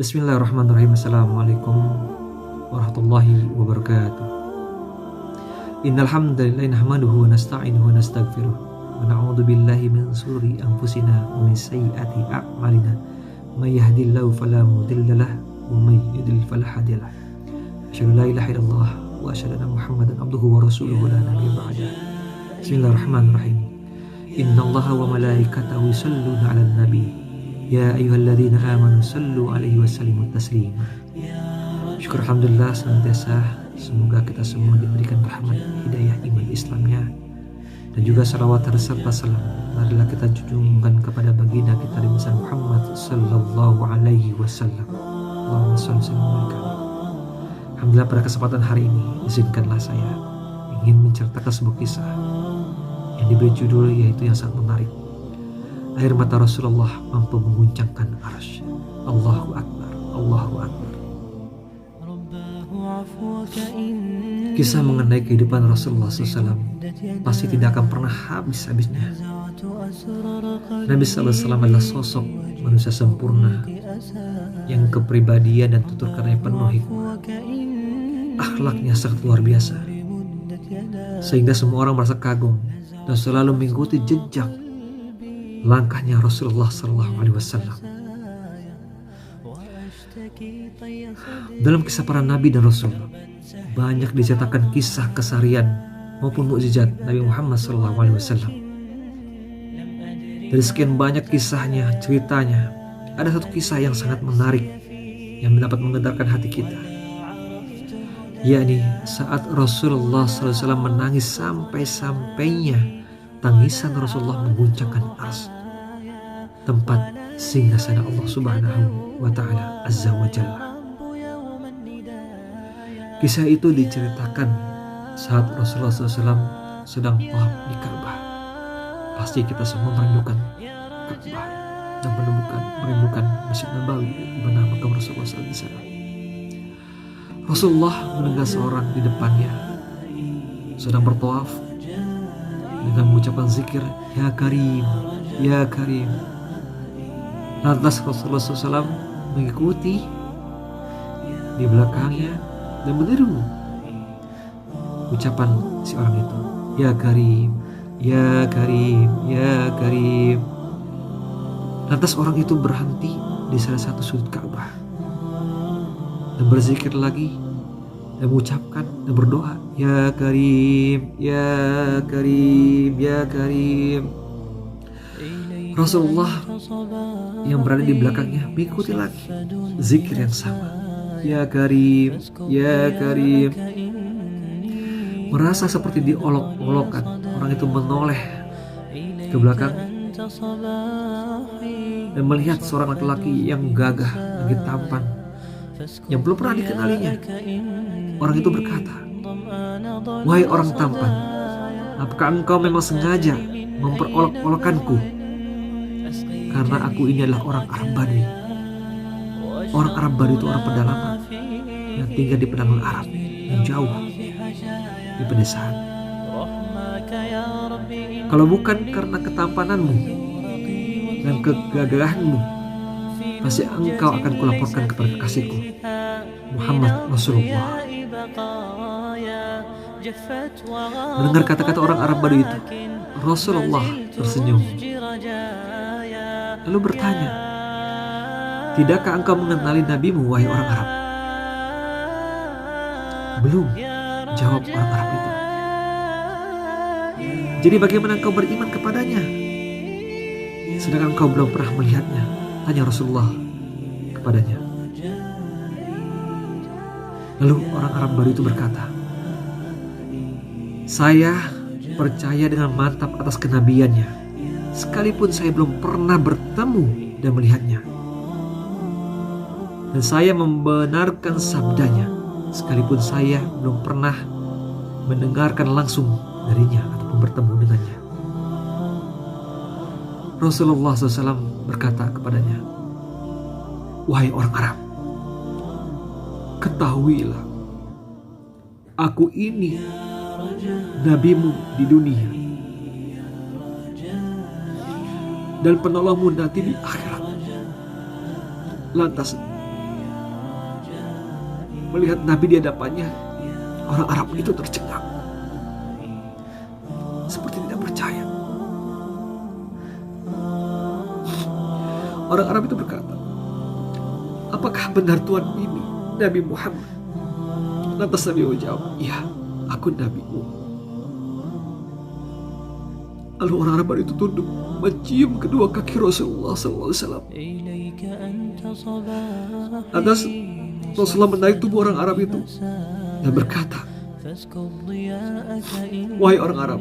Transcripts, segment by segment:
Bismillahirrahmanirrahim. Assalamualaikum warahmatullahi wabarakatuh. Innal hamdalillah nahmaduhu wa nasta'inuhu wa nastaghfiruh wa na'udzu billahi min shururi anfusina wa min sayyiati a'malina. May yahdihillahu fala mudilla lahu wa may yudlil fala hadiya lahu. Asyhadu la ilaha illallah wa asyhadu anna Muhammadan abduhu wa rasuluhu la nabiyya ba'da. Bismillahirrahmanirrahim. Innallaha wa malaikatahu yusholluna 'alan nabi. Ya ayyuhalladzina amanu sallu alaihi wa sallimu taslima. Syukur alhamdulillah senantiasa semoga kita semua diberikan rahmat, hidayah, iman Islamnya, dan juga salawat serta salam marilah kita junjungkan kepada baginda kita Nabi Muhammad sallallahu alaihi wasallam. Allahumma shalli wa sallim. Alhamdulillah, pada kesempatan hari ini izinkanlah saya ingin menceritakan sebuah kisah yang diberi judul yaitu yang sangat menarik. Air mata Rasulullah mampu mengguncangkan arsy. Allahu Akbar, Allahu Akbar. Kisah mengenai kehidupan Rasulullah SAW pasti tidak akan pernah habis-habisnya. Nabi SAW adalah sosok manusia sempurna yang kepribadian dan tutur katanya penuh hikmah. Akhlaknya sangat luar biasa, sehingga semua orang merasa kagum dan selalu mengikuti jejak langkahnya Rasulullah SAW. Dalam kisah para nabi dan rasul banyak diceritakan kisah keseharian maupun mukjizat Nabi Muhammad SAW. Dari sekian banyak kisahnya, ceritanya, ada satu kisah yang sangat menarik yang dapat menggetarkan hati kita, yakni saat Rasulullah SAW menangis sampai-sampainya tangisan Rasulullah mengguncangkan arsy, tempat singgasana Allah Subhanahu wa Ta'ala Azza wa Jalla. Kisah itu diceritakan saat Rasulullah SAW sedang tawaf di Ka'bah. Pasti kita semua merindukan Ka'bah dan merindukan Masjid Nabawi di mana makam Rasulullah SAW di sana. Rasulullah mendengar seorang di depannya sedang bertawaf dengan mengucapkan zikir, Ya Karim, Ya Karim. Lantas Rasulullah SAW mengikuti di belakangnya dan meniru ucapan si orang itu, Ya Karim, Ya Karim, Ya Karim. Lantas orang itu berhenti di salah satu sudut Ka'bah dan berzikir lagi dan mengucapkan dan berdoa, Ya Karim, Ya Karim, Ya Karim. Rasulullah yang berada di belakangnya mengikuti lagi zikir yang sama, Ya Karim, Ya Karim. Merasa seperti diolok-olokkan, orang itu menoleh ke belakang dan melihat seorang laki-laki yang gagah, lagi tampan, yang belum pernah dikenalinya. Orang itu berkata, Wahai orang tampan, apakah engkau memang sengaja memperolok-olokkanku? Karena aku ini adalah orang Arab Badui. Orang Arab Badui itu orang pedalaman yang tinggal di pedalaman Arab yang jauh di pedesaan. Kalau bukan karena ketampananmu dan kegagahanmu, pasti engkau akan kulaporkan kepada kekasihku Muhammad Rasulullah. Mendengar kata-kata orang Arab Badui itu, Rasulullah tersenyum lalu bertanya, Tidakkah engkau mengenali nabimu, wahai orang Arab? Belum, jawab orang Arab itu. Jadi bagaimana engkau beriman kepadanya sedangkan engkau belum pernah melihatnya? Tanya Rasulullah kepadanya. Lalu orang Arab baru itu berkata, Saya percaya dengan mantap atas kenabiannya, sekalipun saya belum pernah bertemu dan melihatnya. Dan saya membenarkan sabdanya, sekalipun saya belum pernah mendengarkan langsung darinya ataupun bertemu dengannya. Rasulullah SAW berkata kepadanya, Wahai orang Arab, ketahuilah, aku ini nabimu di dunia dan penolongmu nanti di akhirat. Lantas melihat Nabi di hadapannya, orang Arab itu tercengang, seperti tidak percaya. Orang Arab itu berkata, apakah benar Tuhan ini Nabi Muhammad? Lantas Nabi menjawab, iya, aku Nabi-Mu. Lalu orang Arab itu tunduk mencium kedua kaki Rasulullah SAW. Lantas Rasulullah menarik tubuh orang Arab itu dan berkata, wahai orang Arab,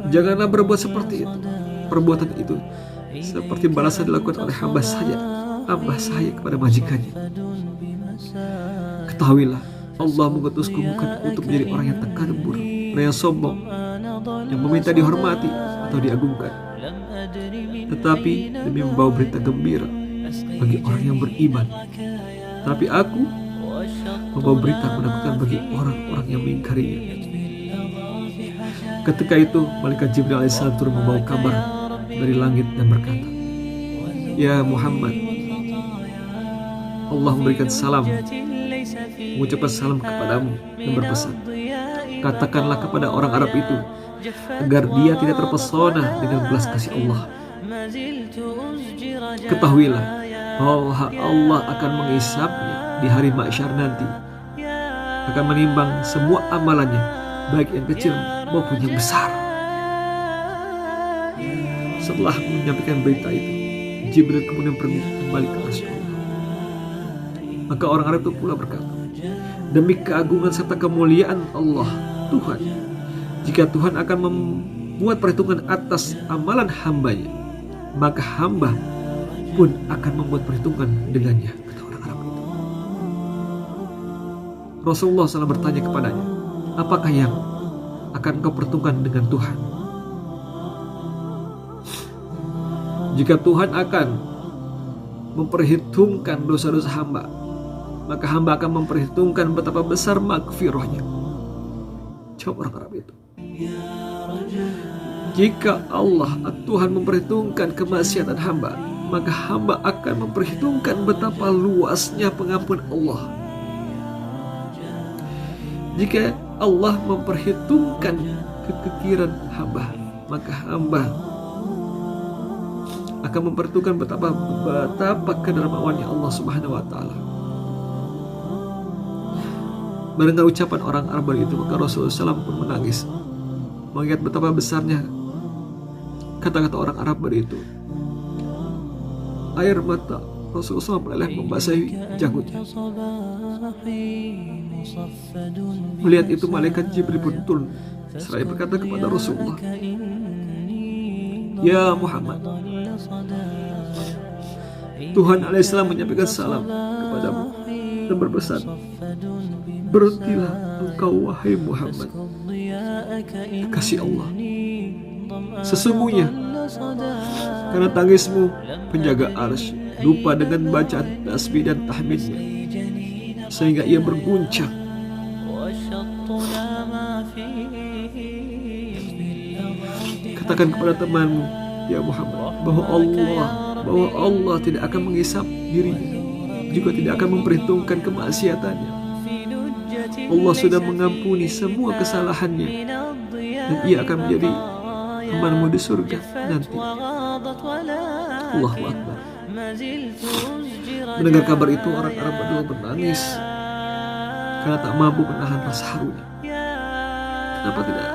janganlah berbuat seperti itu. Perbuatan itu seperti balasan dilakukan oleh hamba saya kepada majikannya. Ketahuilah, Allah mengutusku bukan untuk menjadi orang yang takabur, orang yang sombong, yang meminta dihormati atau diagungkan, tetapi demi membawa berita gembira bagi orang yang beriman. Tapi aku membawa berita menakutkan bagi orang-orang yang mengingkarinya. Ketika itu malaikat Jibril alaihissalam turun membawa kabar dari langit dan berkata, ya Muhammad, Allah memberikan salam, mengucapkan salam kepadamu dan berpesan, katakanlah kepada orang Arab itu agar dia tidak terpesona dengan belas kasih Allah. Ketahuilah bahwa Allah akan menghisapnya di hari mahsyar nanti, akan menimbang semua amalannya, baik yang kecil maupun yang besar. Setelah menyampaikan berita itu, Jibril kemudian pergi kembali ke Rasulullah. Maka orang Arab itu pula berkata, demi keagungan serta kemuliaan Allah Tuhan, jika Tuhan akan membuat perhitungan atas amalan hambanya, maka hamba pun akan membuat perhitungan dengannya, kata orang Arab itu. Rasulullah SAW bertanya kepadanya, apakah yang akan kau perhitungkan dengan Tuhan? Jika Tuhan akan memperhitungkan dosa-dosa hamba, maka hamba akan memperhitungkan betapa besar maghfirahnya. Jawab orang Arab itu, jika Allah Tuhan memperhitungkan kemaksiatan hamba, maka hamba akan memperhitungkan betapa luasnya pengampun Allah. Jika Allah memperhitungkan kekiran hamba, maka hamba akan memperhitungkan betapa kedermawannya Allah Subhanahu wa taala. Mendengar ucapan orang Arab itu, maka Rasulullah SAW pun menangis, mengingat betapa besarnya kata-kata orang Arab itu. Air mata Rasulullah SAW meleleh membasahi janggutnya. Melihat itu, malaikat Jibril pun turun seraya berkata kepada Rasulullah, ya Muhammad, Tuhan alaihissalam menyampaikan salam kepadamu dan berpesan, berhentilah engkau wahai Muhammad, kasih Allah. Sesungguhnya karena tangismu penjaga arsy lupa dengan bacaan tasbih dan tahmidnya, sehingga ia berguncang. Katakan kepada temanmu, ya Muhammad, bahwa Allah tidak akan menghisap dirinya, juga tidak akan memperhitungkan kemaksiatannya. Allah sudah mengampuni semua kesalahannya, dan ia akan menjadi temanmu di surga nanti. Allahu Akbar. Mendengar kabar itu, orang Arab berdua menangis karena tak mampu menahan rasa harunya. Kenapa tidak?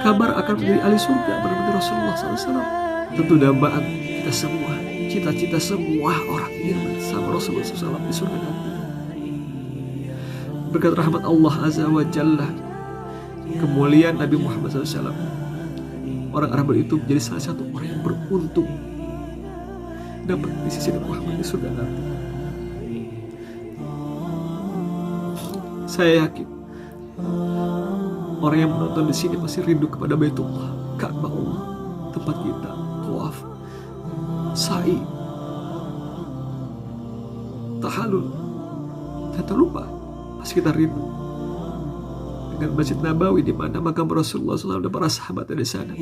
Kabar akan menjadi ahli surga bersama Rasulullah SAW tentu dambaan kita semua, cita-cita semua orang ingin bersama Rasulullah SAW di surga nanti. Berkat rahmat Allah Azza wa Jalla, kemuliaan Nabi Muhammad SAW, orang Arab itu menjadi salah satu orang yang beruntung dapat di sisi Nabi Muhammad di surga nanti. Saya yakin orang yang menonton di sini masih rindu kepada Baitullah, Ka'bah Allah, tempat kita tawaf, sa'i, tahallul, dan tak lupa masih kita rindu dengan Masjid Nabawi di mana makam Rasulullah SAW dan para sahabat di sana.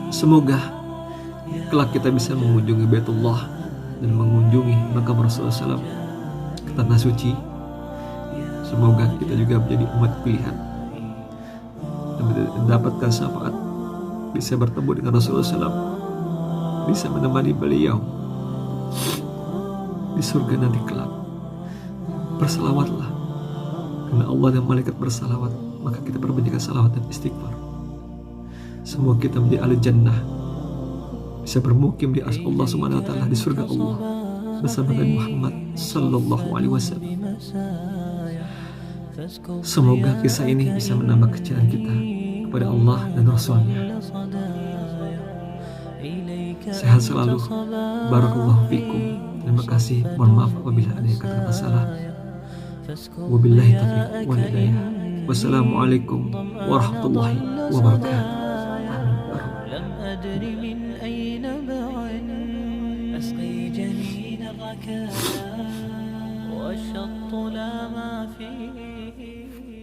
Semoga kelak kita bisa mengunjungi Baitullah dan mengunjungi makam Rasulullah SAW ke tanah suci. Semoga kita juga menjadi umat pilihan dan mendapatkan syafaat, bisa bertemu dengan Rasulullah SAW, bisa menemani beliau di surga nanti kelak. Bersalawatlah, karena Allah dan malaikat bersalawat, maka kita perbanyakkan salawat dan istighfar. Semoga kita menjadi ahli jannah, bisa bermukim di arsy Allah Subhanahu wa taala, di surga Allah bersama Nabi Muhammad sallallahu alaihi wasallam. Semoga kisah ini bisa menambah kecintaan kita kepada Allah dan Rasul-Nya. Sehat selalu. Barakallahu fikum. Terima kasih. Mohon maaf apabila ada kata-kata salah. Wabillahi taufiq wal hidayah. Wassalamualaikum warahmatullahi wabarakatuh. لم أدر من أين بعد أسقي جنين الركاء والشط لا ما فيه